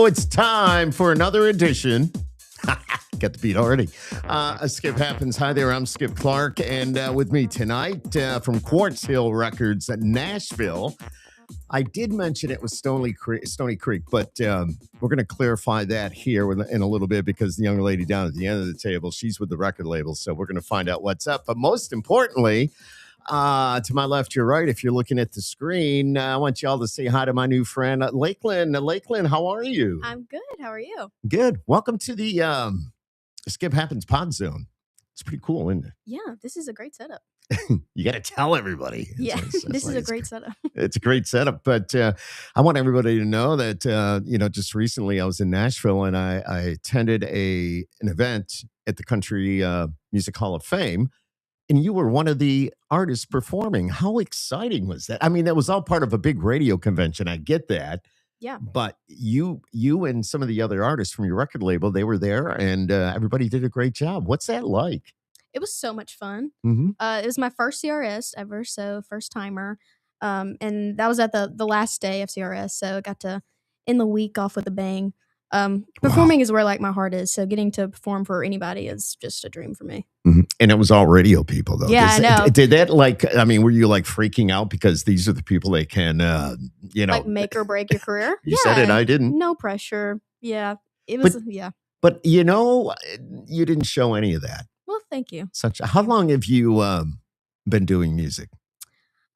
So it's time for another edition. Got the beat already. A Skip Happens. Hi there, I'm Skip Clark. And with me tonight from Quartz Hill Records at Nashville. I did mention it was Stony Creek, but we're going to clarify that here in a little bit because the young lady down at the end of the table, she's with the record label. So we're going to find out what's up. But most importantly, to my left, your right, if you're looking at the screen, I want y'all to say hi to my new friend, Lakeland. Lakeland, how are you? I'm good. How are you? Good. Welcome to the Skip Happens Pod Zone. It's pretty cool, isn't it? Yeah, this is a great setup. You got to tell everybody. This is a great setup. It's a great setup. But I want everybody to know that, just recently I was in Nashville and I attended an event at the Country Music Hall of Fame. And you were one of the artists performing. How exciting was that? I mean, that was all part of a big radio convention. I get that. Yeah. But you and some of the other artists from your record label, they were there and everybody did a great job. What's that like? It was so much fun. Mm-hmm. It was my first CRS ever, so first timer. And that was at the last day of CRS, so I got to end the week off with a bang. Performing is where like my heart is, so getting to perform for anybody is just a dream for me. Mm-hmm. And it was all radio people, though. Yeah, I know. Did that were you like freaking out because these are the people that can, like make or break your career? You said it, I didn't. No pressure. Yeah, it was. But you didn't show any of that. Well, thank you. How long have you been doing music?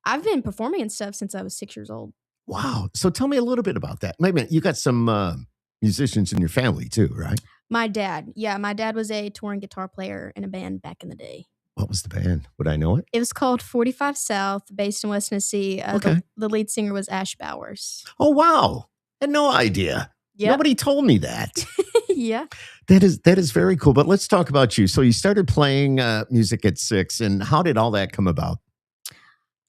I've been performing and stuff since I was 6 years old. Wow. So tell me a little bit about that. Wait a minute. You got some musicians in your family too, right? My dad. Yeah, my dad was a touring guitar player in a band back in the day. What was the band? Would I know it? It was called 45 South, based in West Tennessee. Okay. The lead singer was Ash Bowers. Oh, wow. I had no idea. Yep. Nobody told me that. Yeah. That is very cool. But let's talk about you. So you started playing music at 6, and how did all that come about?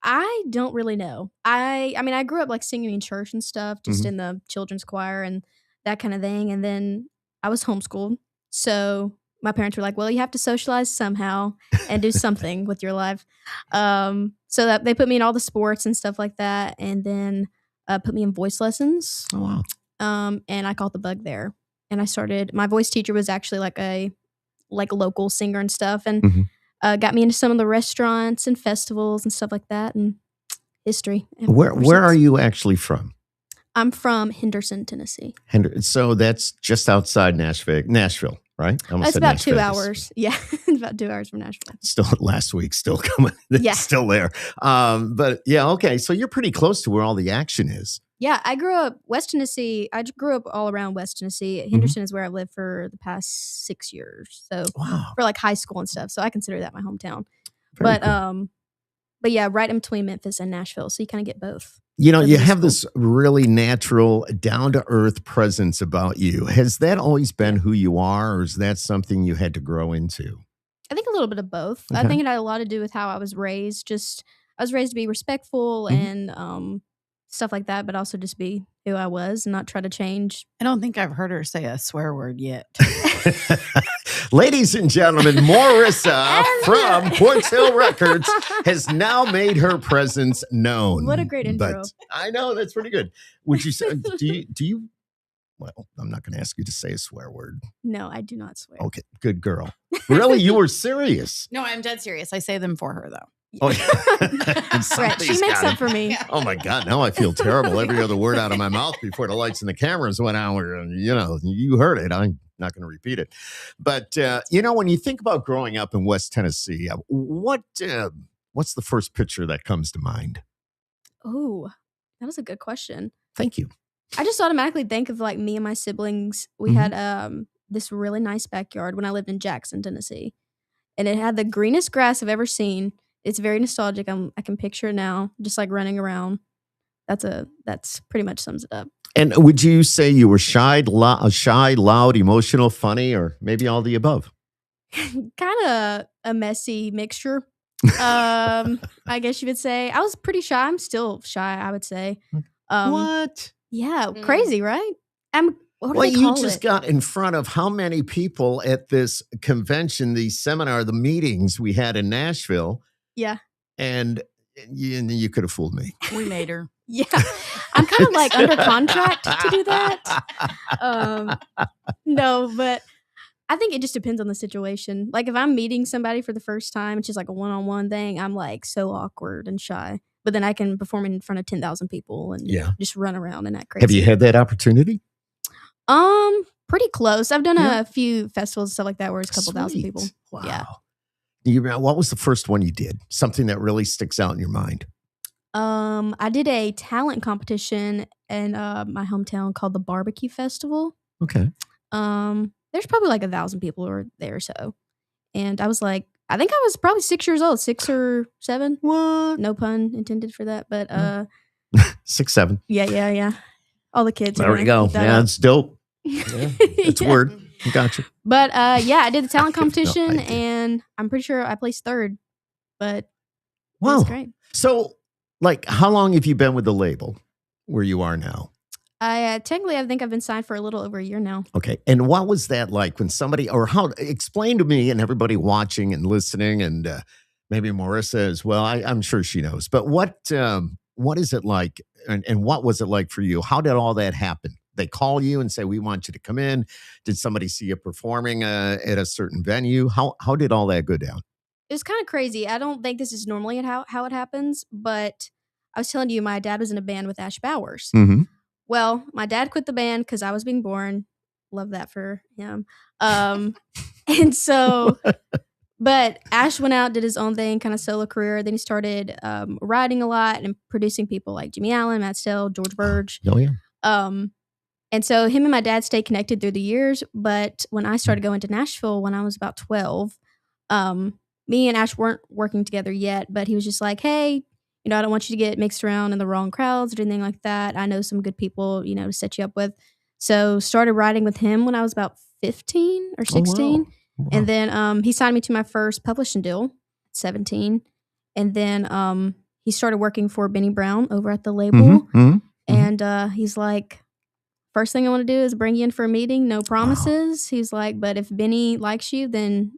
I don't really know. I grew up like singing in church and stuff, just in the children's choir and that kind of thing. And then I was homeschooled. So my parents were like, well, you have to socialize somehow and do something with your life. So that they put me in all the sports and stuff like that. And then put me in voice lessons. Oh, wow. And I caught the bug there. And I started, my voice teacher was actually like a local singer and stuff. And got me into some of the restaurants and festivals and stuff like that. And history. Where are you actually from? I'm from Henderson, Tennessee. So that's just outside Nashville, right? It's about 2 hours. Yeah, about 2 hours from Nashville. Still last week, still coming. Yeah, still there. But yeah, okay. So you're pretty close to where all the action is. Yeah, I grew up West Tennessee. I grew up all around West Tennessee. Henderson is where I've lived for the past 6 years. So for like high school and stuff. So I consider that my hometown. Very cool. But yeah, right in between Memphis and Nashville. So you kind of get both. You have this really natural, down-to-earth presence about you. Has that always been who you are, or is that something you had to grow into? I think a little bit of both. Okay. I think it had a lot to do with how I was raised. I was raised to be respectful and stuff like that, but also just be who I was and not try to change. I don't think I've heard her say a swear word yet. Ladies and gentlemen, Marissa from Quartz Hill Records has now made her presence known. What a great intro. But I know, that's pretty good. Would you say, do you, well, I'm not going to ask you to say a swear word. No, I do not swear. Okay, good girl. Really? You were serious? No, I'm dead serious. I say them for her, though. Oh, yeah. Right. She makes up for me. Oh my God. Now I feel terrible. Every other word out of my mouth before the lights and the cameras went out. You heard it. I'm not going to repeat it. But, when you think about growing up in West Tennessee, what's the first picture that comes to mind? Oh, that was a good question. Thank you. I just automatically think of like me and my siblings. We had this really nice backyard when I lived in Jackson, Tennessee. And it had the greenest grass I've ever seen. It's very nostalgic. I can picture it now, just like running around. That's pretty much sums it up. And would you say you were shy, loud, emotional, funny, or maybe all the above? Kind of a messy mixture. I guess you would say I was pretty shy. I'm still shy, I would say. What? Yeah, crazy, right? You just got in front of how many people at this convention, the seminar, the meetings we had in Nashville? Yeah. And you could have fooled me. We made her. Yeah. I'm kind of like under contract to do that. No, but I think it just depends on the situation. Like if I'm meeting somebody for the first time, it's just like a one-on-one thing. I'm like so awkward and shy, but then I can perform in front of 10,000 people and Yeah. just run around and act crazy. Have you had that opportunity? Pretty close. I've done Yeah. a few festivals and stuff like that where it's a couple thousand people. Wow. Yeah. What was the first one you did? Something that really sticks out in your mind? I did a talent competition in my hometown called the Barbecue Festival. Okay. There's probably like 1,000 people who were there or so. And I was like, I think I was probably 6 years old, 6 or 7. What? No pun intended for that, but 6, 7. yeah. All the kids. There we go. Yeah, it's dope. Yeah, it's Yeah. word. Gotcha. But yeah, I did the talent I have no competition, idea. and I'm pretty sure I placed 3rd. But it Wow. was great. So, like, how long have you been with the label where you are now? Technically, I think I've been signed for a little over a year now. Okay. And what was that like when somebody, or how, explain to me and everybody watching and listening, and maybe Marissa as well. I'm sure she knows. But what is it like, and what was it like for you? How did all that happen? They call you and say, we want you to come in. Did somebody see you performing at a certain venue? How did all that go down? It was kind of crazy. I don't think this is normally how it happens, but I was telling you, my dad was in a band with Ash Bowers. Mm-hmm. Well, my dad quit the band because I was being born. Love that for him. And so, but Ash went out, did his own thing, kind of solo career. Then he started writing a lot and producing people like Jimmy Allen, Matt Stell, George Burge. Oh, yeah. And so him and my dad stayed connected through the years. But when I started going to Nashville when I was about 12, me and Ash weren't working together yet, but he was just like, hey, I don't want you to get mixed around in the wrong crowds or anything like that. I know some good people, to set you up with. So started writing with him when I was about 15 or 16. Oh, wow. And then he signed me to my first publishing deal at 17. And then he started working for Benny Brown over at the label. Mm-hmm, mm-hmm, and he's like, first thing I want to do is bring you in for a meeting. No promises. Wow. He's like, but if Benny likes you, then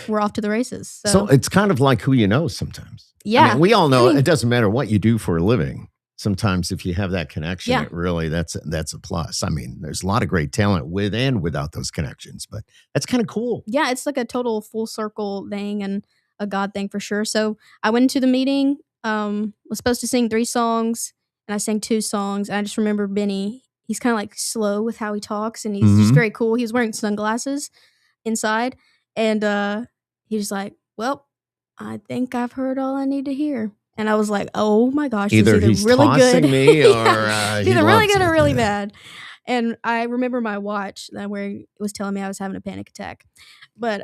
we're off to the races. So it's kind of like who you know sometimes. Yeah. I mean, we all know it doesn't matter what you do for a living. Sometimes if you have that connection, Yeah. it really, that's a plus. I mean, there's a lot of great talent with and without those connections, but that's kind of cool. Yeah, it's like a total full circle thing and a God thing for sure. So I went into the meeting, was supposed to sing 3 songs, and I sang 2 songs. And I just remember Benny, he's kind of like slow with how he talks, and he's just very cool. He was wearing sunglasses inside, and he was like, well, I think I've heard all I need to hear. And I was like, oh my gosh, Either he's he's really tossing good. me or Yeah. he Either really loves good or it. really Yeah. bad. And I remember my watch where it was telling me I was having a panic attack. But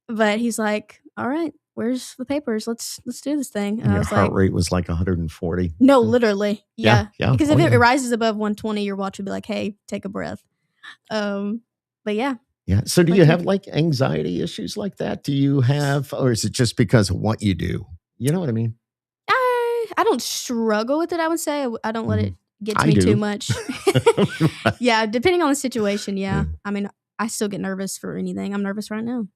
but he's like, all right, where's the papers? Let's do this thing. And And I your was heart like, rate was like 140. no, literally. Yeah. Yeah. Because Oh, if it yeah. rises above 120, your watch would be like, hey, take a breath. But yeah. Yeah. So do Like you you- have like anxiety issues like that? Do you have, or is it just because of what you do? You know what I mean? I don't struggle with it, I would say. I don't let it get to I me do. too much. Yeah, depending on the situation, yeah. Yeah. I mean, I still get nervous for anything. I'm nervous right now.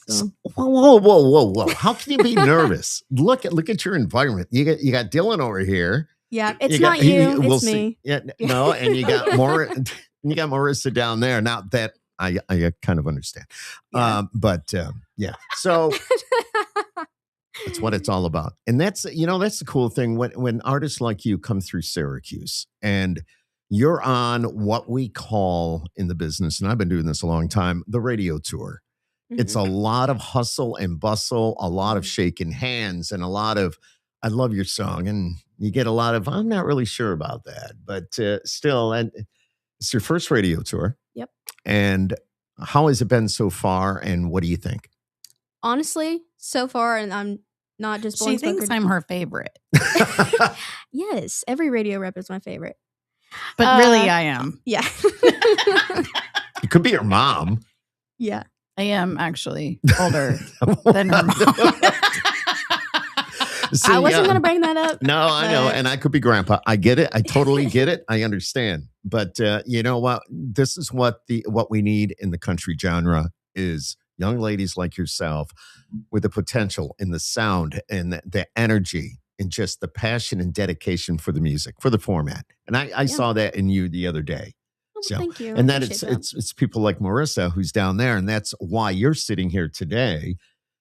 So Whoa. How can you be nervous? Look at your environment. You got Dylan over here. yeah, it's You got- not you, we'll it's see. me. Yeah, no, and you got Marissa down there. Now that I kind of understand. Yeah. Yeah. So that's what it's all about. And that's the cool thing when artists like you come through Syracuse and you're on what we call in the business, and I've been doing this a long time, the radio tour. It's a lot of hustle and bustle, a lot of shaking hands, and a lot of, I love your song. And you get a lot of, I'm not really sure about that, but still, and it's your first radio tour. Yep. And how has it been so far? And what do you think? Honestly, so far, and I'm not just She blowing thinks smoke I'm her favorite, Yes, every radio rep is my favorite. but really I am. Yeah. It could be your mom. Yeah. I am actually older than her mom. See, I wasn't going to bring that up. No, I know. but- And I could be grandpa. I get it. I totally get it. I understand. But you know what? This is what we need in the country genre is young ladies like yourself with the potential in the sound and the energy and just the passion and dedication for the music, for the format. And I saw that in you the other day. Oh, So, thank you. and I then appreciate that. it's people like Marissa who's down there, and that's why you're sitting here today,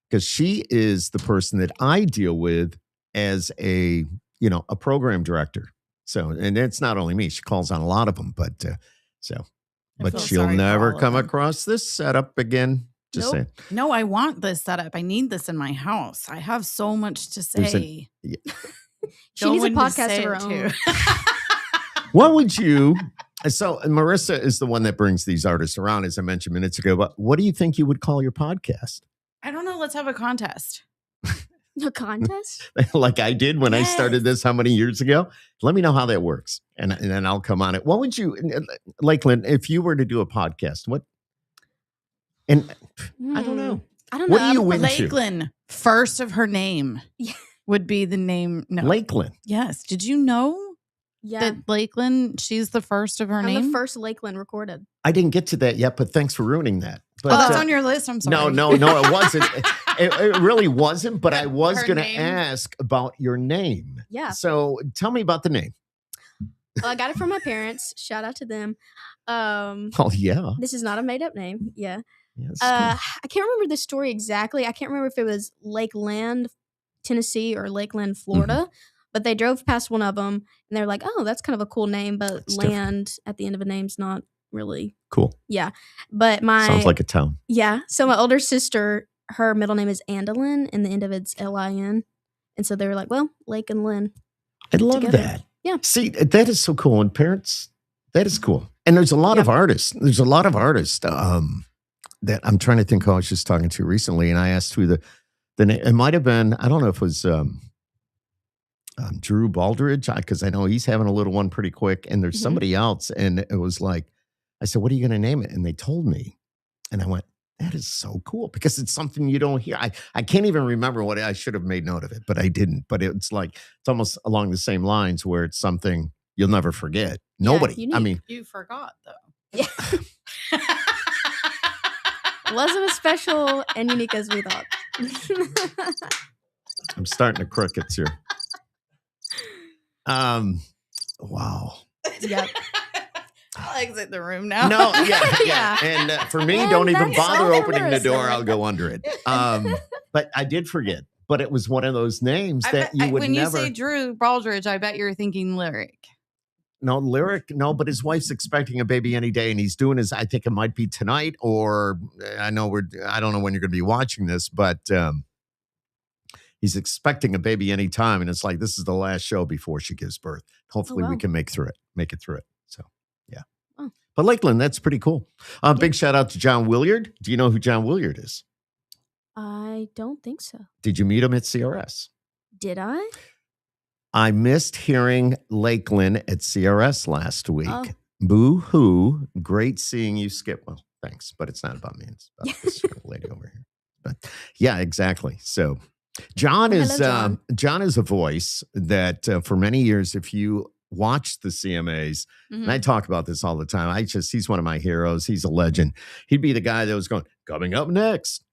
because she is the person that I deal with as a program director. So, and it's not only me; she calls on a lot of them, but but she'll never come across this setup again. Just saying. No, I want this setup. I need this in my house. I have so much to say. She needs a podcast of her own. What would you? So Marissa is the one that brings these artists around, as I mentioned minutes ago. But what do you think you would call your podcast? I don't know. Let's have a contest. A contest? Like I did when I started this how many years ago? Let me know how that works. And then I'll come on it. What would you, Lakeland, if you were to do a podcast, what? And I don't know. I don't know. What do you into? Lakeland, first of her name would be the name. No. Lakeland. Yes. Did you know? Yeah. That Lakeland, she's the first of her name? I'm the first Lakeland recorded. I didn't get to that yet, but thanks for ruining that. But, that's on your list. I'm sorry. No, it wasn't. It really wasn't, but I was going to ask about your name. Yeah. So tell me about the name. Well, I got it from my parents. Shout out to them. Oh, yeah. This is not a made up name. Yeah. Yes, I can't remember the story exactly. I can't remember if it was Lakeland, Tennessee or Lakeland, Florida. But they drove past one of them and they're like, oh, that's kind of a cool name. But That's land at the end of a name's not really cool. Yeah. But sounds like a town. Yeah. So my older sister, her middle name is Andalyn and the end of it's Lin. And so they were like, well, Lake and Lynn. I love that. Yeah. See, that is so cool. And parents, that is cool. And there's a lot of artists. There's a lot of artists that I'm trying to think who I was just talking to recently. And I asked who the name, it might have been, I don't know if it was Drew Baldridge, because I know he's having a little one pretty quick. And there's somebody else. And it was like, I said, what are you going to name it? And they told me. And I went, that is so cool because it's something you don't hear. I can't even remember what I should have made note of it, but I didn't. But it's like, it's almost along the same lines where it's something you'll never forget. Nobody. I mean, you forgot though. Yeah. Wasn't as special and unique as we thought. I'm starting to crickets here. Wow. Yep. I'll exit the room now. No, yeah. And for me, don't even bother opening the door. I'll go under it. But I did forget. But it was one of those names that you would when never. When you say Drew Baldridge, I bet you're thinking Lyric. No, Lyric. No, but his wife's expecting a baby any day, and he's doing his. I think it might be tonight, or I don't know when you're going to be watching this, but he's expecting a baby anytime, and it's like this is the last show before she gives birth. Hopefully, we can make it through it. So, yeah. Oh. But Lakeland, that's pretty cool. Big shout out to John Williard. Do you know who John Williard is? I don't think so. Did you meet him at CRS? Did I? I missed hearing Lakeland at CRS last week. Oh. Boo hoo. Great seeing you, Skip. Well, thanks, but it's not about me. It's about this lady over here. But yeah, exactly. So John is John is a voice that for many years, if you watch the CMAs, and I talk about this all the time. He's one of my heroes. He's a legend. He'd be the guy that was going, coming up next.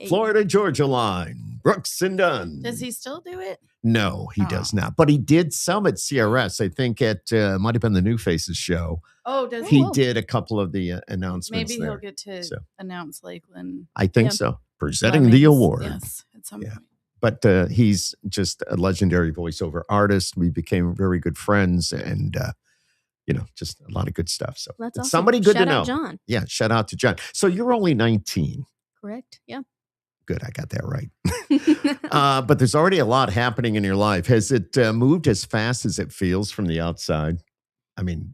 Florida, Georgia line, Brooks and Dunn. Does he still do it? No, he does not. But he did some at CRS. I think it might have been the New Faces show. Oh, does he? He did a couple of the announcements. Maybe there. He'll get to announce Lakeland. I think so. Presenting the award. Yes, at some point. But he's just a legendary voiceover artist. We became very good friends and, just a lot of good stuff. So that's awesome. Somebody good shout to know. Out John. Yeah, shout out to John. So you're only 19. Correct. Yeah. Good, I got that right. But there's already a lot happening in your life. Has it moved as fast as it feels from the outside? I mean,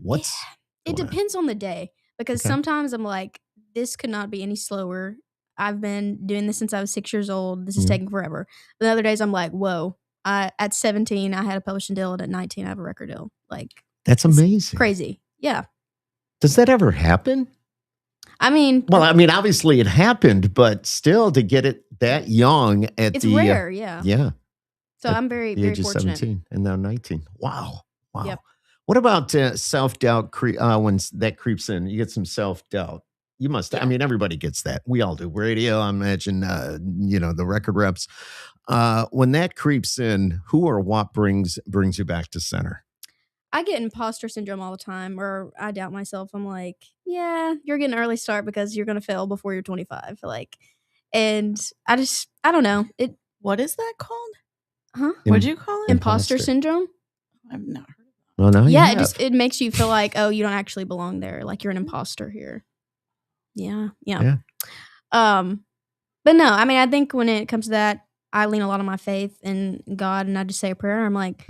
it depends on the day because sometimes I'm like, this could not be any slower. I've been doing this since I was 6 years old. This is taking forever. But the other days I'm like, whoa. At 17, I had a publishing deal, and at 19, I have a record deal. Like, that's amazing. Crazy. Yeah. Does that ever happen? I mean, obviously it happened, but still to get it that young it's rare. Yeah. Yeah. So I'm very, the very age of fortunate. 17 and now 19. Wow. Yep. What about self-doubt when that creeps in? You get some self-doubt. You must. I Yeah. mean, everybody gets that. We all do. Radio, I imagine, the record reps. When that creeps in, who or what brings you back to center? I get imposter syndrome all the time, or I doubt myself. I'm like, yeah, you're getting an early start because you're gonna fail before you're 25. Like, and I don't know. What is that called? Huh? What'd you call it? Imposter syndrome. I've not heard of that. Well, no, Yeah, it makes you feel like, oh, you don't actually belong there. Like you're an imposter here. Yeah. But no, I mean, I think when it comes to that, I lean a lot on my faith in God, and I just say a prayer. I'm like,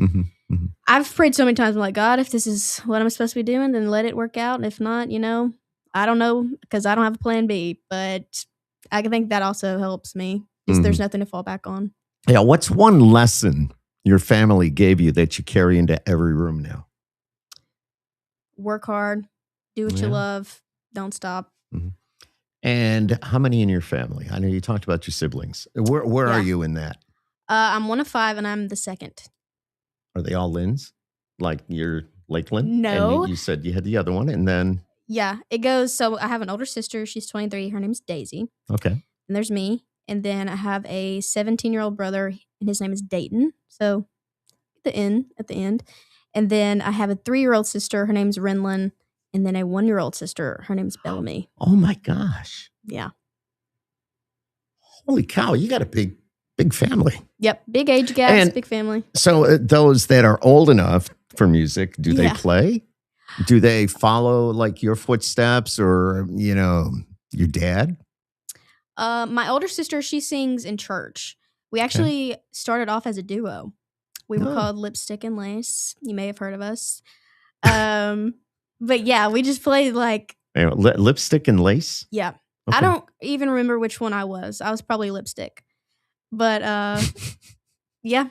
I've prayed so many times. I'm like, God, if this is what I'm supposed to be doing, then let it work out. And if not, I don't know, because I don't have a plan B. But I think that also helps me. Just there's nothing to fall back on. Yeah. What's one lesson your family gave you that you carry into every room now? Work hard, do what you love, don't stop. And how many in your family? I know you talked about your siblings. Where are you in that? I'm one of 5, and I'm the second. Are they all Lynn's? Like you're Lakeland? No. And you said you had the other one, and then yeah, it goes. So I have an older sister. She's 23. Her name's Daisy. Okay. And there's me. And then I have a 17-year-old brother, and his name is Dayton. So the N at the end. And then I have a 3-year-old sister. Her name's Renlyn. And then a 1-year-old sister. Her name's Bellamy. Oh my gosh. Yeah. Holy cow. You got a big family. Yep. Big age gaps, And big family. So those that are old enough for music, do they play? Do they follow like your footsteps or, your dad? My older sister, she sings in church. We actually started off as a duo. We were called Lipstick and Lace. You may have heard of us. But yeah, we just played like... Lipstick and Lace? Yeah. Okay. I don't even remember which one I was. I was probably Lipstick. But yeah,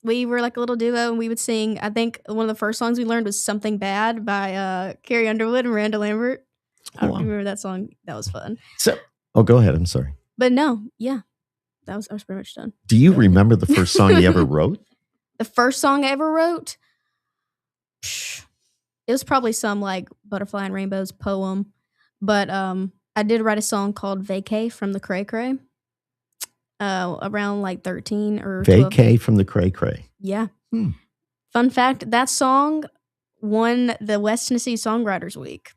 we were like a little duo, and we would sing. I think one of the first songs we learned was Something Bad by Carrie Underwood and Miranda Lambert. I remember that song. That was fun. So, go ahead. I'm sorry. But no, yeah, I was pretty much done. Do you remember the first song you ever wrote? The first song I ever wrote? It was probably some like Butterfly and Rainbows poem. But I did write a song called Vacay from the Cray Cray. Around like 13 or 12. Vacay from the Cray Cray. Yeah. Fun fact, that song won the West Tennessee Songwriters Week.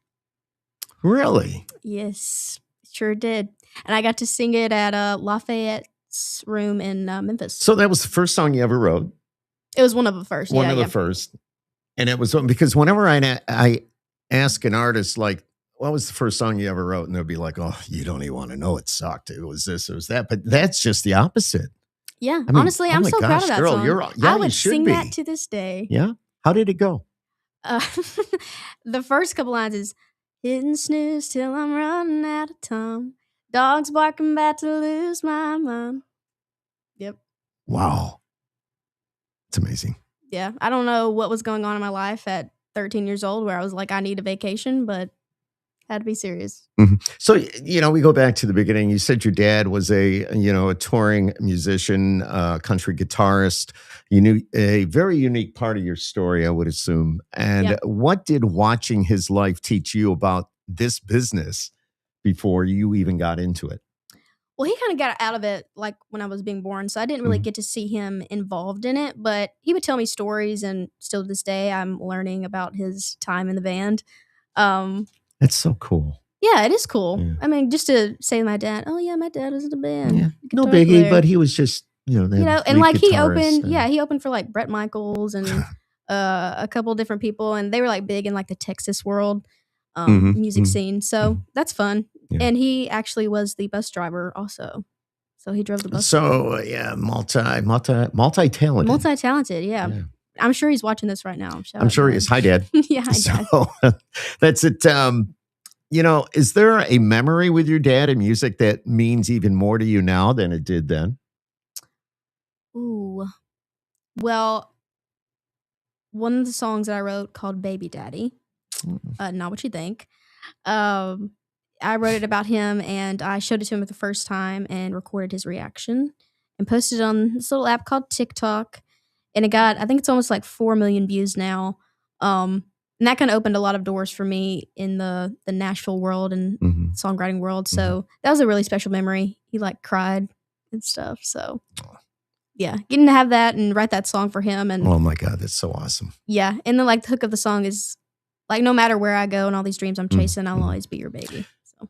Really? Yes, sure did. And I got to sing it at Lafayette's room in Memphis. So that was the first song you ever wrote? It was one of the first. One of the first. And it was because whenever I ask an artist, like, what was the first song you ever wrote? And they'll be like, oh, you don't even want to know. It sucked. It was this, it was that. But that's just the opposite. Yeah. I mean, honestly, I'm so proud of that girl, song. I would sing that to this day. Yeah? How did it go? The first couple lines is, hitting snooze till I'm running out of time. Dogs barking about to lose my mind. Yep. Wow. It's amazing. Yeah. I don't know what was going on in my life at 13 years old where I was like, I need a vacation, but had to be serious. So, we go back to the beginning. You said your dad was a touring musician, country guitarist. You knew a very unique part of your story, I would assume. And what did watching his life teach you about this business before you even got into it? Well, he kind of got out of it like when I was being born, so I didn't really get to see him involved in it, but he would tell me stories, and still to this day, I'm learning about his time in the band. That's so cool. Yeah, it is cool. Yeah. I mean, just to say to my dad, oh yeah, my dad was in the band. Yeah. No biggie, but he was just, and like he opened for like Bret Michaels and a couple different people, and they were like big in like the Texas world music scene. So that's fun. Yeah. And he actually was the bus driver also. So he drove the bus. So yeah, multi-talented. Multi-talented, yeah. I'm sure he's watching this right now. I'm sure he is. Hi, Dad. Yeah, hi, Dad. That's it. Is there a memory with your dad in music that means even more to you now than it did then? Ooh. Well, one of the songs that I wrote called Baby Daddy, Not What You Think, I wrote it about him, and I showed it to him the first time and recorded his reaction and posted it on this little app called TikTok. And it got, I think it's almost like 4 million views now. And And that kind of opened a lot of doors for me in the Nashville world and songwriting world. So that was a really special memory. He like cried and stuff. So yeah, getting to have that and write that song for him. And oh my God, that's so awesome. Yeah. And then like the hook of the song is like, no matter where I go and all these dreams I'm chasing, I'll always be your baby. So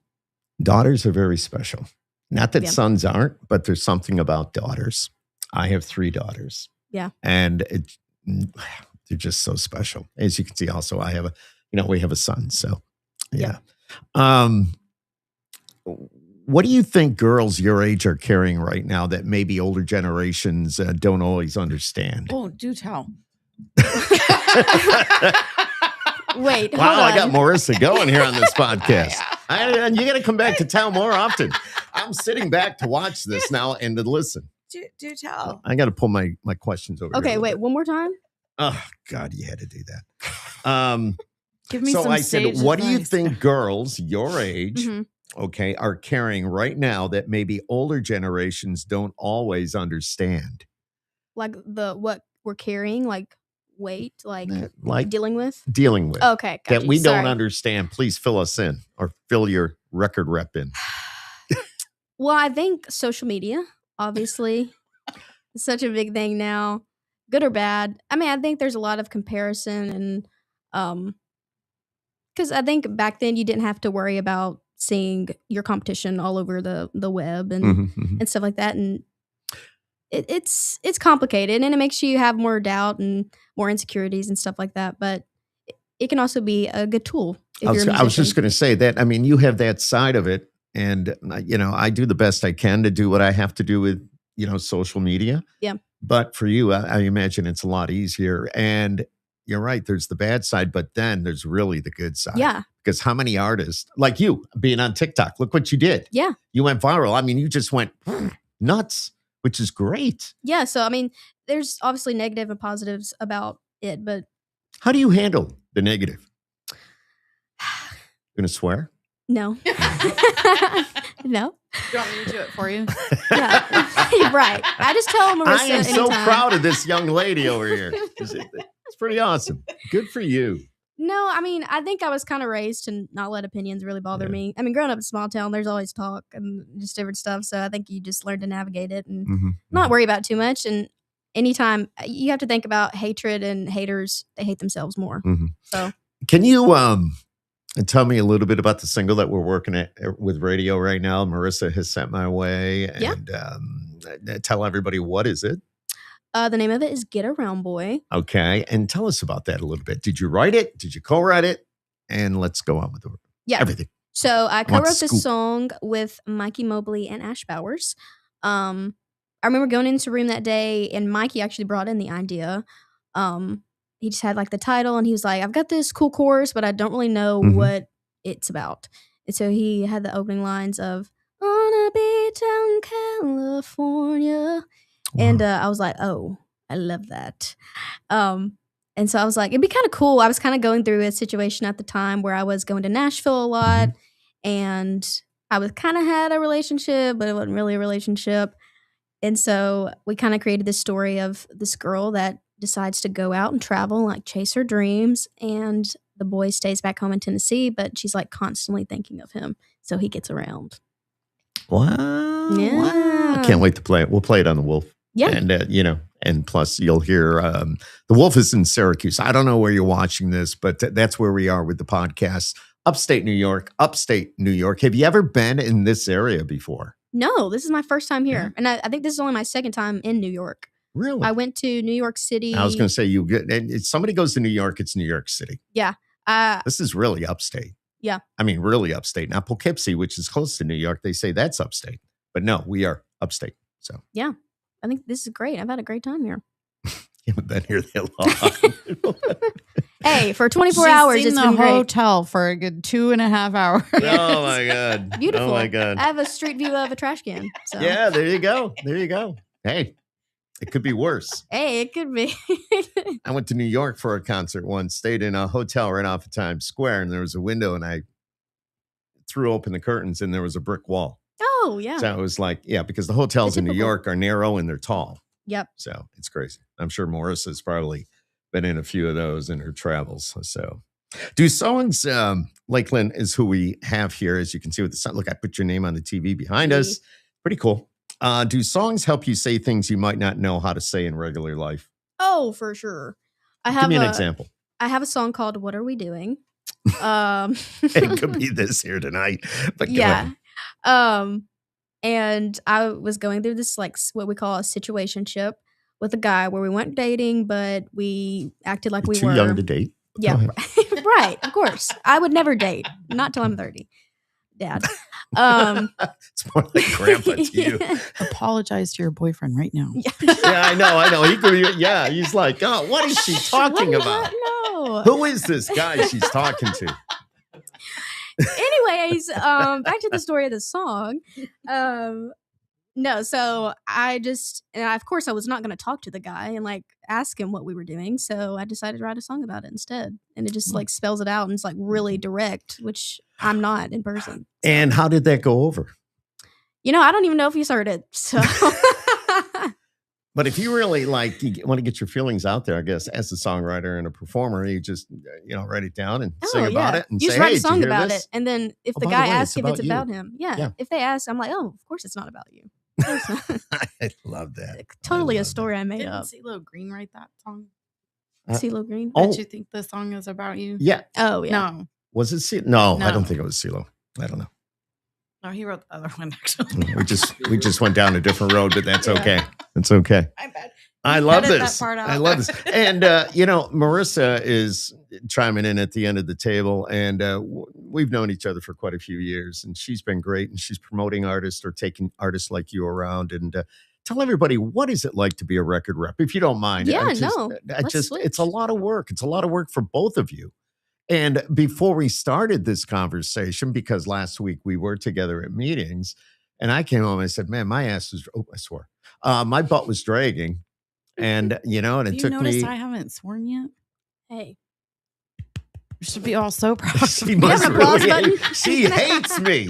daughters are very special. Not that sons aren't, but there's something about daughters. I have 3 daughters. Yeah. And they're just so special. As you can see, also, I have we have a son. So, yeah. What do you think girls your age are carrying right now that maybe older generations don't always understand? Oh, do tell. Wait, wow, hold on. I got Marissa going here on this podcast. And you got to come back to town more often. I'm sitting back to watch this now and to listen. Do tell. I got to pull my questions over. Okay, wait, one more time. Oh God, you had to do that. Give me so some I said, sage what do you advice. think girls your age, okay, are carrying right now that maybe older generations don't always understand? Like what we're carrying, like weight, like dealing with? Dealing with. Okay, that you. we Sorry. don't understand. Please fill us in or fill your record rep in. Well, I think social media, obviously, is such a big thing now, good or bad. I mean, I think there's a lot of comparison and because I think back then you didn't have to worry about seeing your competition all over the web and and stuff like that. And it's complicated and it makes you have more doubt and more insecurities and stuff like that. But it can also be a good tool. If you're a I was just musician. going to say that. I mean, you have that side of it. And, I do the best I can to do what I have to do with, social media. Yeah. But for you, I imagine it's a lot easier. And you're right. There's the bad side, but then there's really the good side. Yeah. Because how many artists like you being on TikTok, look what you did. Yeah. You went viral. I mean, you just went nuts, which is great. Yeah. So, I mean, there's obviously negative and positives about it, but How do you handle the negative? Going to swear? no. No. Do you want me to do it for you? Yeah. You're right. I just tell Marissa I am so anytime. proud of this young lady over here. It's pretty awesome. Good for you. No, I mean, I think I was kind of raised to not let opinions really bother me. I mean, growing up in a small town, there's always talk and just different stuff. So I think you just learn to navigate it and not worry about it too much. And anytime you have to think about hatred and haters, they hate themselves more. So Can you tell me a little bit about the single that we're working at with radio right now? Marissa has sent my way. And tell everybody, what is it? the name of it is Get Around Boy. Okay. And tell us about that a little bit. Did you write it? Did you co-write it? And let's go on with everything. So I want co-wrote the scoop. this song with Mikey Mobley and Ash Bowers. I remember going into the room that day and Mikey actually brought in the idea. He just had like the title and he was like, I've got this cool chorus, but I don't really know what it's about. And so he had the opening lines of on a beach out in California. Wow. And I was like, oh, I love that. And so I was like, it'd be kind of cool. I was kind of going through a situation at the time where I was going to Nashville a lot and I was kind of had a relationship, but it wasn't really a relationship. And so we kind of created this story of this girl that decides to go out and travel and like chase her dreams. And the boy stays back home in Tennessee, but she's like constantly thinking of him. So he gets around. Wow. Yeah. Wow. I can't wait to play it. We'll play it on the Wolf. Yeah. And, and plus you'll hear the Wolf is in Syracuse. I don't know where you're watching this, but that's where we are with the podcast. Upstate New York. Have you ever been in this area before? No, this is my first time here. Yeah. And I think this is only my second time in New York. Really? I went to New York City. I was going to say if somebody goes to New York, it's New York City. Yeah. This is really upstate. Yeah. I mean, really upstate. Now, Poughkeepsie, which is close to New York, they say that's upstate. But no, we are upstate. So yeah, I think this is great. I've had a great time here. you haven't been here that long. Hey, for 24 She's hours, seen it's the been great. hotel for a good 2.5 hours. Oh, my God. Beautiful. Oh, my God. I have a street view of a trash can. So. Yeah, there you go. There you go. Hey, it could be worse. Hey, it could be. I went to New York for a concert once, stayed in a hotel right off of Times Square, and there was a window, and I threw open the curtains, and there was a brick wall. Oh, yeah. So it was like, because the hotels in New typical. York are narrow and they're tall. Yep. So it's crazy. I'm sure Marissa's probably been in a few of those in her travels. So Do songs, Lakeland is who we have here, as you can see with the sun. Look, I put your name on the TV behind us. Pretty cool. Do songs help you say things you might not know how to say in regular life? Oh, for sure. Give me an example. I have a song called "What Are We Doing." It could be this here tonight, but go Yeah. ahead. And I was going through this like what we call a situationship with a guy where we weren't dating, but we acted like we Too were. young to date. Go Yeah, ahead. right. Of course, I would never date, not till I'm 30, Dad. It's more like grandpa to you. Apologize to your boyfriend right now. Yeah. Yeah, I know. He could be, yeah, he's like, oh, what is she talking about? No. Who is this guy she's talking to? Anyways, back to the story of the song. No, so of course I was not going to talk to the guy and like ask him what we were doing. So I decided to write a song about it instead. And it just like spells it out and it's like really direct, which I'm not in person. And how did that go over? I don't even know if he's heard it. So But if you really like, you want to get your feelings out there, I guess, as a songwriter and a performer, you just, write it down and sing about it and you say, just write hey, a song did you hear about this? it. And then if Oh, the by the guy way, asks it's if it's about about you. him, yeah. Yeah. If they ask, I'm like, oh, of course it's not about you. I love that. Totally I a love story I made Didn't up. CeeLo Green write that song? CeeLo Green? Oh. Did you think the song is about you? Yeah. Oh, yeah. No. Was it CeeLo? No, I No. don't think it was CeeLo. I don't know. No, he wrote the other one, actually. We just went down a different road, but that's Yeah. okay. It's okay. I bet. I love Edit that this. part out. I love this. And, Marissa is chiming in at the end of the table. And we've known each other for quite a few years. And she's been great. And she's promoting artists or taking artists like you around. And tell everybody, what is it like to be a record rep, if you don't mind? Yeah, Let's it's a lot of work. It's a lot of work for both of you. And before we started this conversation, because last week we were together at meetings, and I came home and I said, man, my ass was, I swore, my butt was dragging. And, and it You took noticed me. I haven't sworn yet? Hey. You should be all so proud. She of me. must have an applause really, button? she hates me.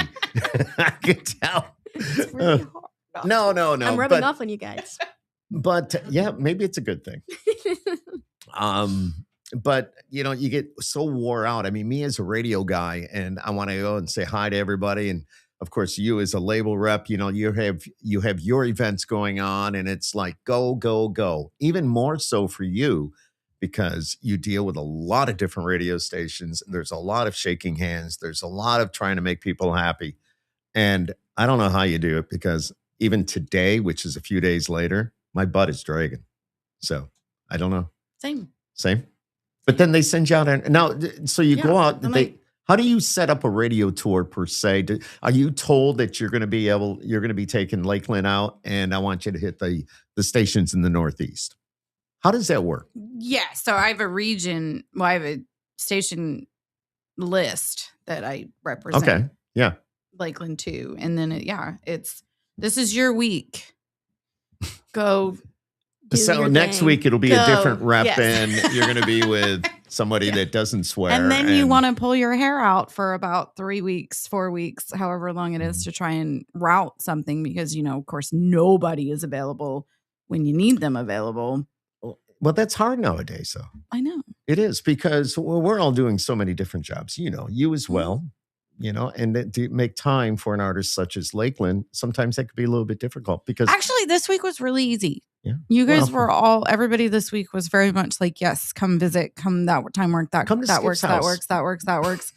I could tell. It's really hard. No. I'm rubbing off on you guys. But yeah, maybe it's a good thing. But you get so wore out. I mean, me as a radio guy, and I want to go and say hi to everybody. And of course, you as a label rep, you have your events going on, and it's like go, go, go. Even more so for you, because you deal with a lot of different radio stations. There's a lot of shaking hands. There's a lot of trying to make people happy. And I don't know how you do it, because even today, which is a few days later, my butt is dragging. So I don't know. Same. But then they send you out. Now, so you go out. I'm How do you set up a radio tour per se? Are you told that you're going to be taking Lakeland out, and I want you to hit the stations in the Northeast? How does that work? Yeah. So I have I have a station list that I represent. Okay. Yeah. Lakeland too. And then this is your week. Go. So next week it'll be a different rep, Yes. and you're going to be with somebody that doesn't swear. And then you want to pull your hair out for about 3 weeks, 4 weeks, however long it Mm-hmm. is, to try and route something, because, of course, nobody is available when you need them available. Well, that's hard nowadays, though. I know. It is, because we're all doing so many different jobs. You as well. And to make time for an artist such as Lakeland, sometimes that could be a little bit difficult, because Actually, this week was really easy. Yeah. You guys Well, everybody this week was very much like, yes, come visit, come that time work, that Come to works, Skip's that house. works, that works, that works.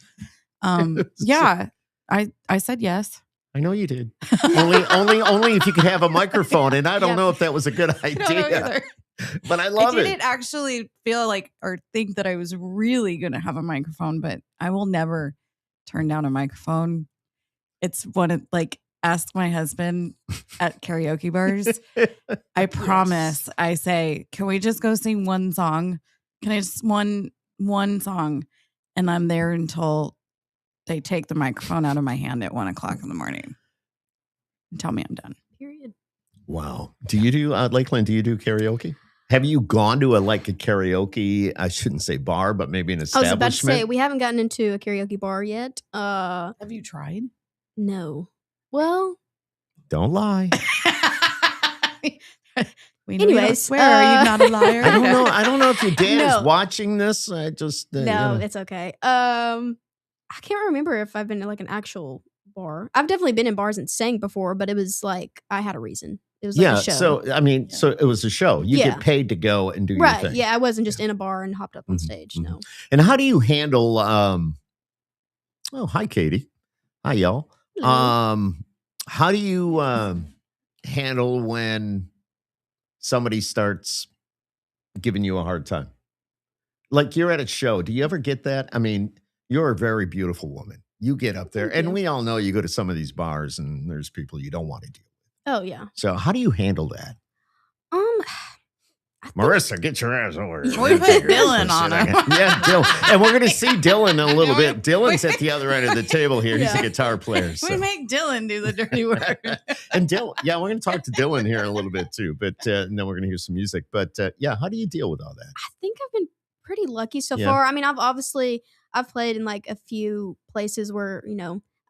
Yeah, I said yes. I know you did. only if you could have a microphone, and I don't Yeah. know if that was a good I don't know idea. either. But I love I didn't it. actually feel like or think that I was really going to have a microphone, but I will never turn down a microphone. It's one of ask my husband at karaoke bars. I promise. I say, can we just go sing one song? Can I just one song? And I'm there until they take the microphone out of my hand at 1:00 in the morning and tell me I'm done. Period. Wow. Do you do Lakeland? Do you do karaoke? Have you gone to a karaoke? I shouldn't say bar, but maybe an I was establishment. about to say we haven't gotten into a karaoke bar yet. Have you tried? No. Well, Don't lie. We know you don't Anyways, swear. Are you not a liar? I don't know if your dad No. is watching this. I just No, it's okay. I can't remember if I've been in like an actual bar. I've definitely been in bars and sang before, but it was like I had a reason. It was like a show. So I mean, so it was a show. You Yeah. get paid to go and do your Right. thing. Yeah, I wasn't just in a bar and hopped up on stage. No. And how do you handle? Oh, hi, Katie. Hi, y'all. Hello. How do you handle when somebody starts giving you a hard time? Like you're at a show. Do you ever get that? I mean, you're a very beautiful woman. You get up there, Thank and you. we all know you go to some of these bars, and there's people you don't want to deal with. Oh yeah. So how do you handle that? I think- Marissa, get your ass over here. We put Dylan on him. Yeah, Dylan. And we're going to see Dylan in a little bit. Dylan's at the other end of the table here. He's a Yeah. guitar player. So. We make Dylan do the dirty work. And Dylan, yeah, we're going to talk to Dylan here in a little bit too. But and then we're going to hear some music. But yeah, how do you deal with all that? I think I've been pretty lucky so Yeah. far. I mean, I've played in like a few places where,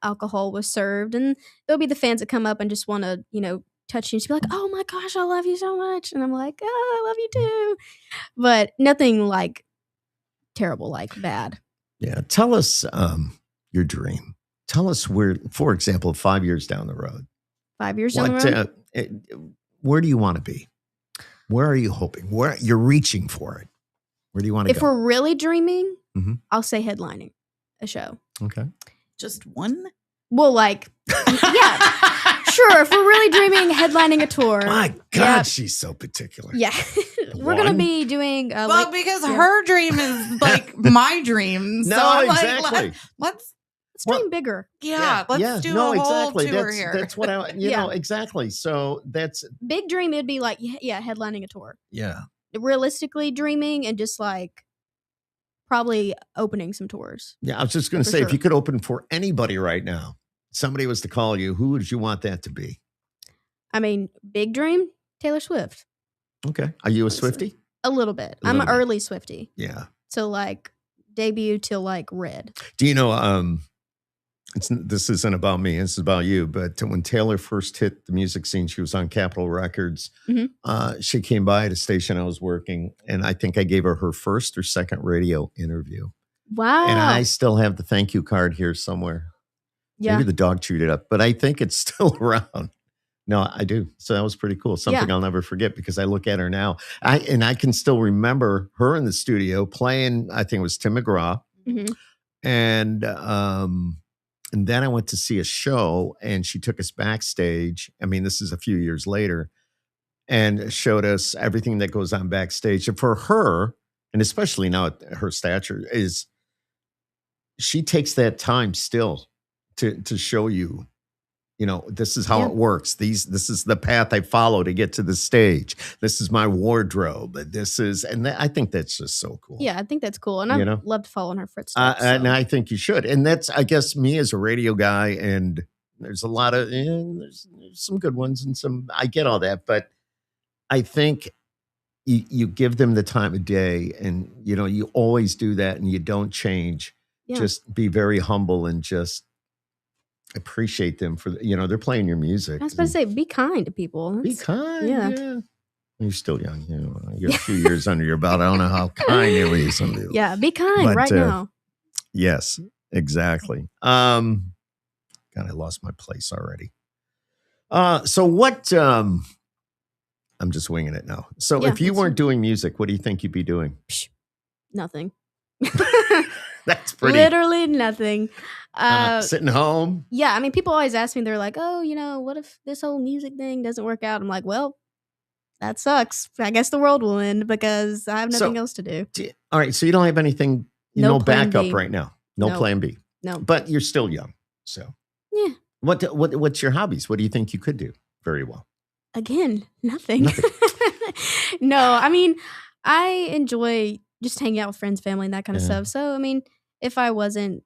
alcohol was served, and there'll be the fans that come up and just want to, touch you and just be like, "Oh my gosh, I love you so much." And I'm like, "Oh, I love you too." But nothing like terrible, like bad. Yeah. Tell us your dream. Tell us where, for example, 5 years down the road. 5 years down the road. Where do you want to be? Where are you hoping? Where you're reaching for it? Where do you want to If go? we're really dreaming, Mhm. I'll say headlining a show. Okay. Just one? Well, like, yeah, sure. If we're really dreaming, headlining a tour. My God, Yep. she's so particular. Yeah, we're gonna One? be doing. Well, because yeah. her dream is like my dream. No, so I'm exactly. like, let's Dream bigger. let's do a whole tour here. That's what I, you Yeah. know, exactly. So that's, Big dream. It'd be like, yeah, headlining a tour. yeah. Realistically dreaming and just like probably opening some tours. Yeah. I was just going to For say, if sure. you could open for anybody right now, somebody was to call you, who would you want that to be? I mean, big dream, Taylor Swift. Okay. Are you a Honestly. Swiftie? A little bit. A I'm little an bit. early Swiftie. Yeah. So like debut till like Red. Do you know, this isn't about me, this is about you, but when Taylor first hit the music scene, she was on Capitol Records. Mhm. She came by at a station I was working, and I think I gave her her first or second radio interview. Wow. And I still have the thank you card here somewhere. yeah. Maybe the dog chewed it up, but I think it's still around. No, I do. So that was pretty cool. Something I'll never forget because I look at her now. I can still remember her in the studio playing, I think it was Tim McGraw. Mhm. And then I went to see a show and she took us backstage. I mean, this is a few years later, and showed us everything that goes on backstage. And for her, and especially now at her stature, is she takes that time still to show you, this is how Yeah. it works. This is the path I follow to get to the stage. This is my wardrobe. I think that's just so cool. Yeah, I think that's cool. And I You know? love to follow in her footsteps. And I think you should. And that's, I guess, me as a radio guy, and there's a lot of, there's some good ones and some, I get all that. But I think you give them the time of day, and, you always do that and you don't change. Yeah. Just be very humble and just appreciate them for, they're playing your music. I was about to say, be kind to people. Be That's- kind. yeah. Yeah. You're still young. You're a few years under your belt. I don't know how kind it is. Some people. Yeah, be kind But, right now. Yes, exactly. God, I lost my place already. So what, I'm just winging it now. So Yeah, if you that's weren't fine. doing music, what do you think you'd be doing? Nothing. That's pretty. Literally nothing. Sitting home. Yeah, I mean, people always ask me, they're like, "Oh, what if this whole music thing doesn't work out?" I'm like, "Well, that sucks. I guess the world will end because I have nothing else to do." All right. So you don't have anything, No no plan backup B. right now. No No. plan B. No. But you're still young. So Yeah. What's your hobbies? What do you think you could do very well? Again, nothing. Nothing. No, I mean, I enjoy just hanging out with friends, family, and that kind of Yeah. stuff. So, I mean, if I wasn't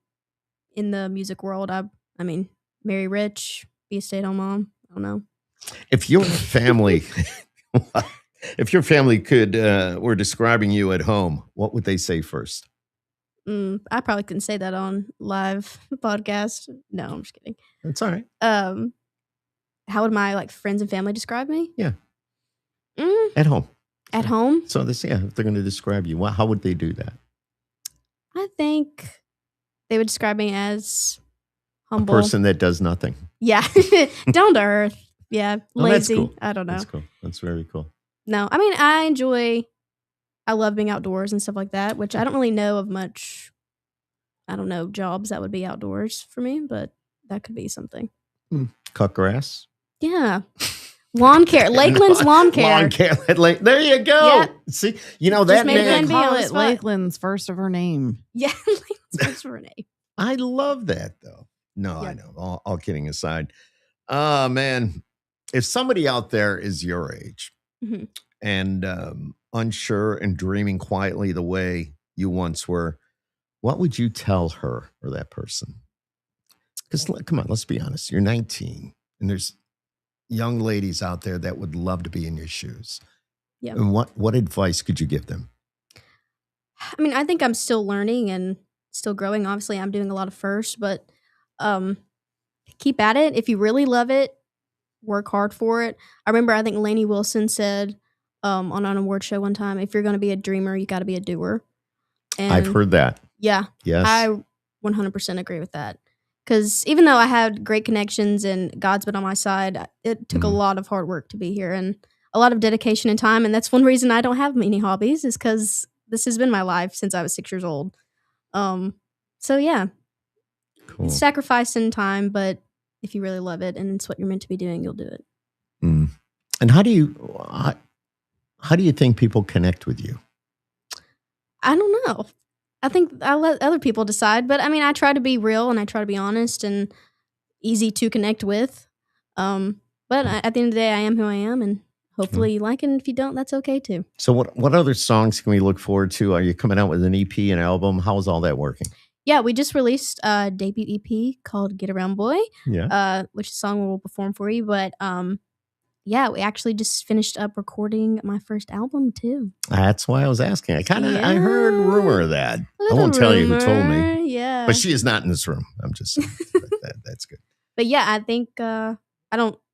in the music world, I mean, marry rich, be a stay-at-home mom. I don't know. If your family, could were describing you at home, what would they say first? I probably couldn't say that on live podcast. No, I'm just kidding. That's all right. How would my friends and family describe me? At home. At home? So if they're going to describe you, how would they do that? I think they would describe me as humble. A person that does nothing. Yeah. Down to earth. Yeah. Lazy. That's cool. I don't know. That's cool. That's very cool. No, I mean, I love being outdoors and stuff like that, which I don't really know of much, I don't know, jobs that would be outdoors for me, but that could be something. Cut grass. Yeah. Lawn care. Lakeland's lawn care. Lawn care. There you go. Yep. See, you know, that made name. Glenn Call on the it spot. Lakeland's first of her name. Yeah. Lakeland's first for Renee. I love that, though. No, Yeah. I know. All kidding aside. Man, if somebody out there is your age Mhm. and unsure and dreaming quietly the way you once were, what would you tell her or that person? Because, come on, let's be honest. You're 19, and there's young ladies out there that would love to be in your shoes. Yeah. And what advice could you give them? I mean, I think I'm still learning and still growing. Obviously, I'm doing a lot of firsts, but keep at it. If you really love it, work hard for it. I remember, I think Lainey Wilson said on an award show one time, if you're going to be a dreamer, you got to be a doer. And I've heard that. Yeah. Yes. I 100% agree with that. Because even though I had great connections and God's been on my side, it took a lot of hard work to be here and a lot of dedication and time. And that's one reason I don't have many hobbies is because this has been my life since I was 6 years old. So yeah, Cool. it's sacrifice and time, but if you really love it and it's what you're meant to be doing, you'll do it. And how do you think people connect with you? I don't know. I think I let other people decide, but I mean, I try to be real and I try to be honest and easy to connect with. But at the end of the day, I am who I am, and hopefully you like it. And if you don't, that's okay too. So what other songs can we look forward to? Are you coming out with an EP, an album? How is all that working? Yeah, we just released a debut EP called Get Around Boy, which is a song we'll perform for you. But yeah, we actually just finished up recording my first album too. That's why I was asking. I heard rumor of that. I won't tell you who told me. Yeah. But she is not in this room. I'm just saying. That's good. But yeah, I think I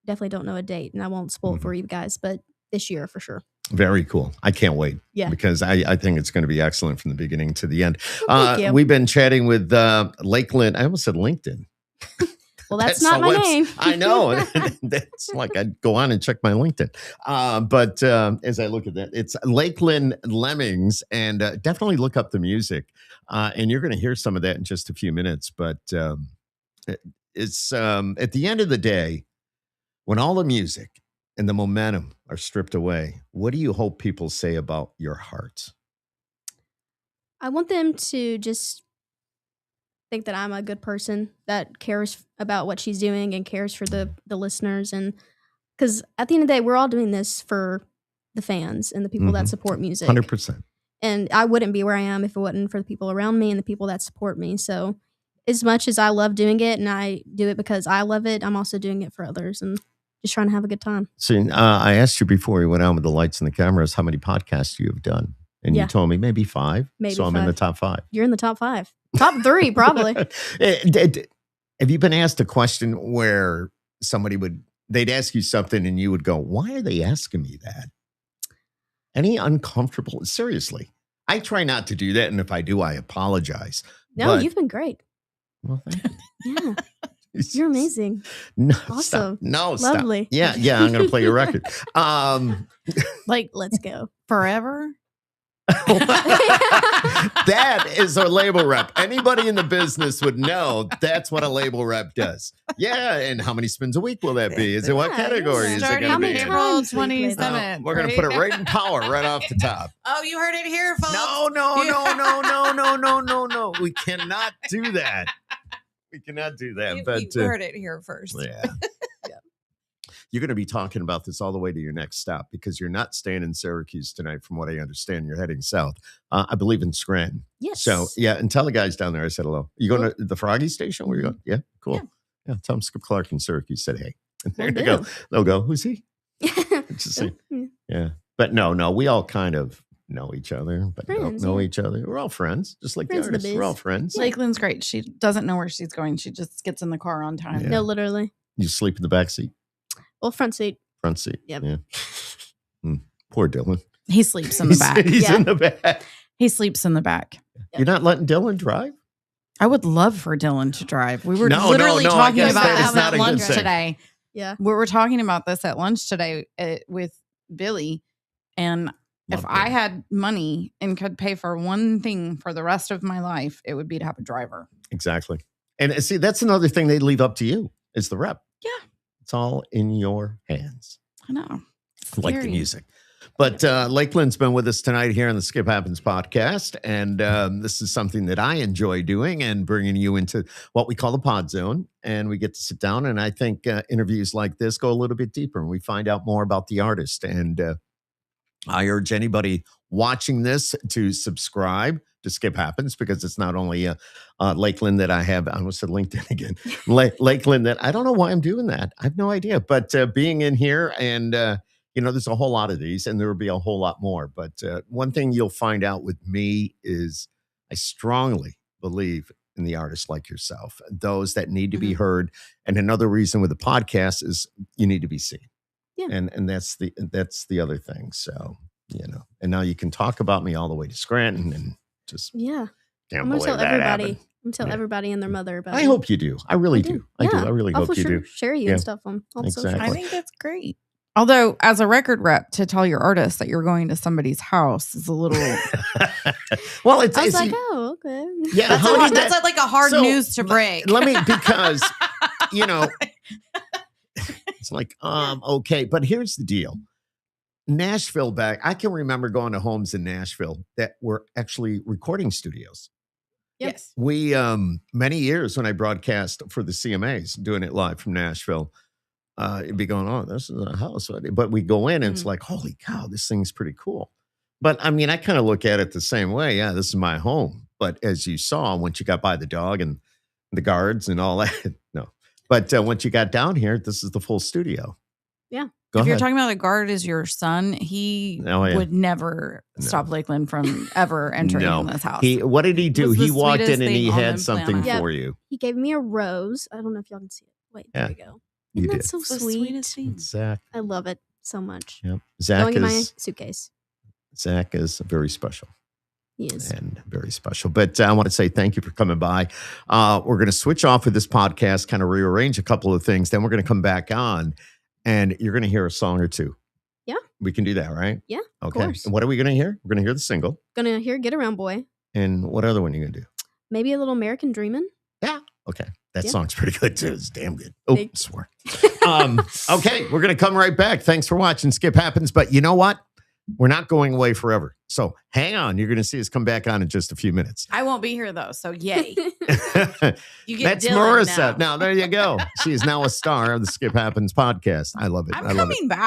definitely don't know a date, and I won't spoil it for you guys, but this year for sure. Very cool. I can't wait. Yeah. Because I think it's going to be excellent from the beginning to the end. Thank you. We've been chatting with Lakeland. I almost said LinkedIn. Well, that's not my name. I know. That's like I'd go on and check my LinkedIn. But as I look at that, it's Lakeland Lemmings, and definitely look up the music. And you're going to hear some of that in just a few minutes. But it's at the end of the day, when all the music and the momentum are stripped away, what do you hope people say about your heart? I want them to just think that I'm a good person that cares about what she's doing and cares for the listeners. And because at the end of the day, we're all doing this for the fans and the people that support music. 100%. And I wouldn't be where I am if it wasn't for the people around me and the people that support me. So as much as I love doing it and I do it because I love it, I'm also doing it for others and just trying to have a good time. So I asked you before we went on with the lights and the cameras, how many podcasts you have done? And you told me maybe 5. Maybe so I'm 5. in the top 5. You're in the top 5. Top 3, probably. Have you been asked a question where they'd ask you something and you would go, why are they asking me that? Any uncomfortable? Seriously. I try not to do that. And if I do, I apologize. No, you've been great. Well, thank you. Yeah. You're amazing. No, Awesome. Stop. No, Lovely. Stop. Yeah, I'm going to play your record. Let's go. Forever? That is a label rep. Anybody in the business would know that's what a label rep does. Yeah, and how many spins a week will that be? Is it what category is it Starting going to be? April Times we play 27th. We're going to put it right in power, right off the top. Oh, you heard it here, folks. No. We cannot do that. We cannot do that. You heard it here first. Yeah. You're going to be talking about this all the way to your next stop because you're not staying in Syracuse tonight, from what I understand. You're heading south. I believe in Scranton. Yes. So, yeah, and tell the guys down there I said hello. You going to the Froggy station? Where you going? Yeah, cool. Yeah, tell them Skip Clark in Syracuse said hey. And there you go. They'll go, who's he? Just say, yeah. But no, we all kind of know each other, but don't know each other. We're all friends, just like Friends the artists. We're all friends. Lakeland's great. She doesn't know where she's going. She just gets in the car on time. Yeah. No, literally. You sleep in the back seat? Well, front seat. Front seat. Yep. Yeah. Poor Dylan. He sleeps in the back. He's in the back. He sleeps in the back. You're not letting Dylan drive? I would love for Dylan to drive. We were No, literally I talking guess about that this is not at a good lunch thing. today. Yeah. We were talking about this at lunch today with Billy. And if Love I Billy. had money and could pay for one thing for the rest of my life, it would be to have a driver. Exactly. And see, that's another thing they leave up to you is the rep. Yeah. It's all in your hands. I know. Like the Scary. music. But Lakeland's been with us tonight here on the Skip Happens podcast. And this is something that I enjoy doing and bringing you into what we call the pod zone. And we get to sit down. And I think interviews like this go a little bit deeper and we find out more about the artist. And I urge anybody watching this to subscribe to Skip Happens because it's not only Lakeland that I have. I almost said LinkedIn again. Lakeland that I don't know why I'm doing that. I have no idea. But being in here and there's a whole lot of these and there will be a whole lot more. But one thing you'll find out with me is I strongly believe in the artists like yourself, those that need to be heard. And another reason with the podcast is you need to be seen. Yeah. And that's the other thing. So, and now you can talk about me all the way to Scranton and just Yeah. can't I'm gonna believe tell that everybody. happened. I'm gonna tell everybody and their mother about I you. hope you do. I really do. I do. I really I'll hope for you sure do. share you Yeah. and stuff on all social. Exactly. I think that's great. Although, as a record rep, to tell your artist that you're going to somebody's house is a little. Well, it's I was like, you- oh, okay. yeah. That's, how did that's that- like a hard So, news to break. Let me because it's like okay, but here's the deal. Nashville I can remember going to homes in Nashville that were actually recording studios. Yep. Yes. We many years when I broadcast for the CMAs doing it live from Nashville, it'd be going on. This is a house, but we go in and it's like, holy cow, this thing's pretty cool. But I mean, I kind of look at it the same way. Yeah, this is my home. But as you saw, once you got by the dog and the guards and all that, no. But once you got down here, this is the full studio. Yeah. Go If ahead. you're talking about a guard as your son, he Oh, yeah. would never No. stop Lakeland from ever entering No. in this house. What did he do? was the He walked in sweetest and he thing on had the something planet. for you. He gave me a rose. I don't know if y'all can see it. Wait, there Yeah, we go. you Isn't that did. so It's the sweet? sweetest thing. Zach. I love it so much. Yep. Going in my suitcase. Zach is very special. He is. And very special. But I want to say thank you for coming by. We're going to switch off with this podcast, kind of rearrange a couple of things. Then we're going to come back on and you're going to hear a song or two. Yeah. We can do that, right? Yeah, of Okay. course. And what are we going to hear? We're going to hear the single. Gonna hear Get Around Boy. And what other one are you going to do? Maybe a little American Dreamin'. Okay. That Yeah. song's pretty good too. It's damn good. Oh, Thank- swear. Okay. We're going to come right back. Thanks for watching Skip Happens. But you know what? We're not going away forever. So hang on. You're going to see us come back on in just a few minutes. I won't be here though, so yay. You get That's Dylan Marissa. now. Now, there you go. She is now a star of the Skip Happens podcast. I love it. I'm I love it. coming back.